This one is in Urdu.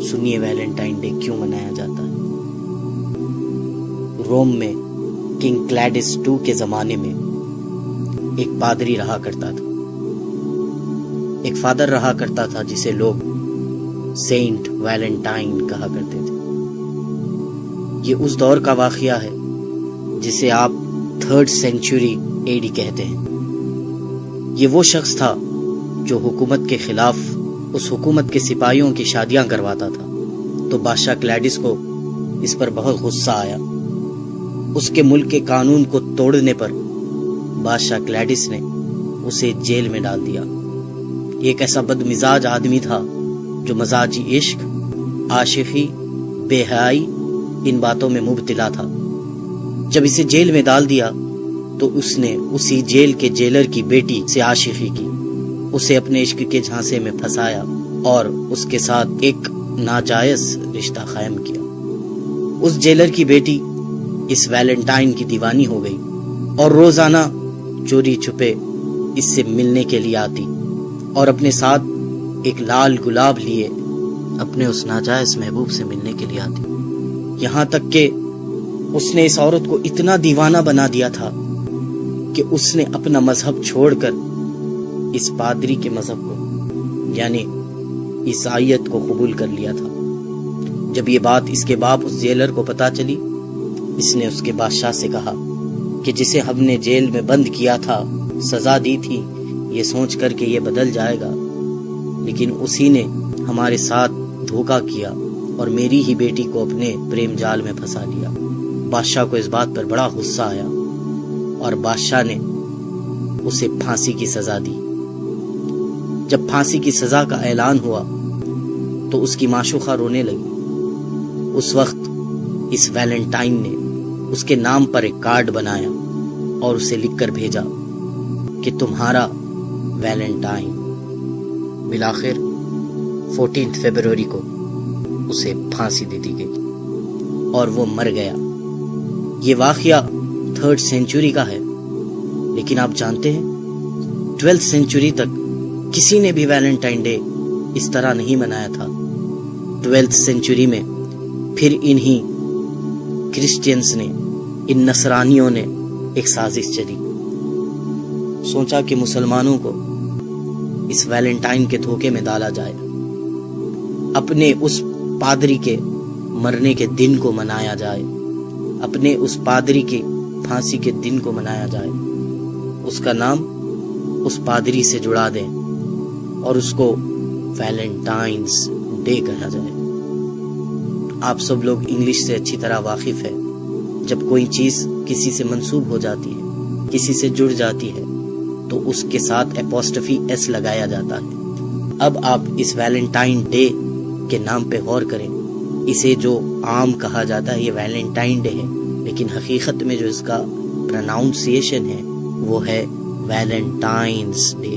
سنیے ویلنٹائن ڈے کیوں منایا جاتا ہے۔ روم میں کنگ کلیڈس II کے زمانے میں ایک پادری رہا کرتا تھا، ایک فادر رہا کرتا تھا جسے لوگ سینٹ ویلنٹائن کہا کرتے تھے۔ یہ اس دور کا واقعہ ہے جسے آپ 3rd سینچری AD کہتے ہیں۔ یہ وہ شخص تھا جو حکومت کے خلاف اس حکومت کے سپاہیوں کی شادیاں کرواتا تھا، تو بادشاہ کلیڈس کو اس پر بہت غصہ آیا۔ اس کے ملک کے قانون کو توڑنے پر بادشاہ کلیڈس نے اسے جیل میں ڈال دیا۔ ایک ایسا بد مزاج آدمی تھا جو مزاجی عشق، عاشقی، بے حیائی ان باتوں میں مبتلا تھا۔ جب اسے جیل میں ڈال دیا تو اس نے اسی جیل کے جیلر کی بیٹی سے عاشقی کی، اسے اپنے عشق کے جھانسے میں پھنسایا اور اس کے ساتھ ایک ناجائز رشتہ قائم کیا۔ اس جیلر کی بیٹی اس ویلنٹائن کی دیوانی ہو گئی اور روزانہ چوری چھپے اس سے ملنے کے لیے آتی اور اپنے ساتھ ایک لال گلاب لیے اپنے اس ناجائز محبوب سے ملنے کے لیے آتی، یہاں تک کہ اس نے اس عورت کو اتنا دیوانہ بنا دیا تھا کہ اس نے اپنا مذہب چھوڑ کر اس پادری کے مذہب کو یعنی عیسائیت کو قبول کر لیا تھا۔ جب یہ بات اس کے باپ اس جیلر کو پتا چلی، اس نے اس کے بادشاہ سے کہا کہ جسے ہم نے جیل میں بند کیا تھا، سزا دی تھی یہ سوچ کر کہ یہ بدل جائے گا، لیکن اسی نے ہمارے ساتھ دھوکہ کیا اور میری ہی بیٹی کو اپنے پریم جال میں پھنسا لیا۔ بادشاہ کو اس بات پر بڑا غصہ آیا اور بادشاہ نے اسے پھانسی کی سزا دی۔ جب پھانسی کی سزا کا اعلان ہوا تو اس کی معشوقہ رونے لگی۔ اس وقت اس ویلنٹائن نے اس کے نام پر ایک کارڈ بنایا اور اسے لکھ کر بھیجا کہ تمہارا ویلنٹائن۔ بالآخر 14 فروری کو اسے پھانسی دے دی گئی اور وہ مر گیا۔ یہ واقعہ 3rd سینچری کا ہے، لیکن آپ جانتے ہیں 12th سینچری تک کسی نے بھی ویلنٹائن ڈے اس طرح نہیں منایا تھا۔ 12th سینچری میں پھر انہی کرسچینز نے، ان نصرانیوں نے ایک سازش چلی، سوچا کہ مسلمانوں کو اس ویلنٹائن کے دھوکے میں ڈالا جائے، اپنے اس پادری کے مرنے کے دن کو منایا جائے، اپنے اس پادری کی پھانسی کے دن کو منایا جائے، اس کا نام اس پادری سے جڑا دیں اور اس کو ویلنٹائنز ڈے کہا جائے۔ آپ سب لوگ انگلش سے اچھی طرح واقف ہیں، جب کوئی چیز کسی سے منسوب ہو جاتی ہے، کسی سے جڑ جاتی ہے، تو اس کے ساتھ اپوسٹفی ایس لگایا جاتا ہے۔ اب آپ اس ویلنٹائن ڈے کے نام پہ غور کریں۔ اسے جو عام کہا جاتا ہے یہ ویلنٹائن ڈے ہے، لیکن حقیقت میں جو اس کا پروناؤنسیشن ہے وہ ہے ویلنٹائنز ڈے۔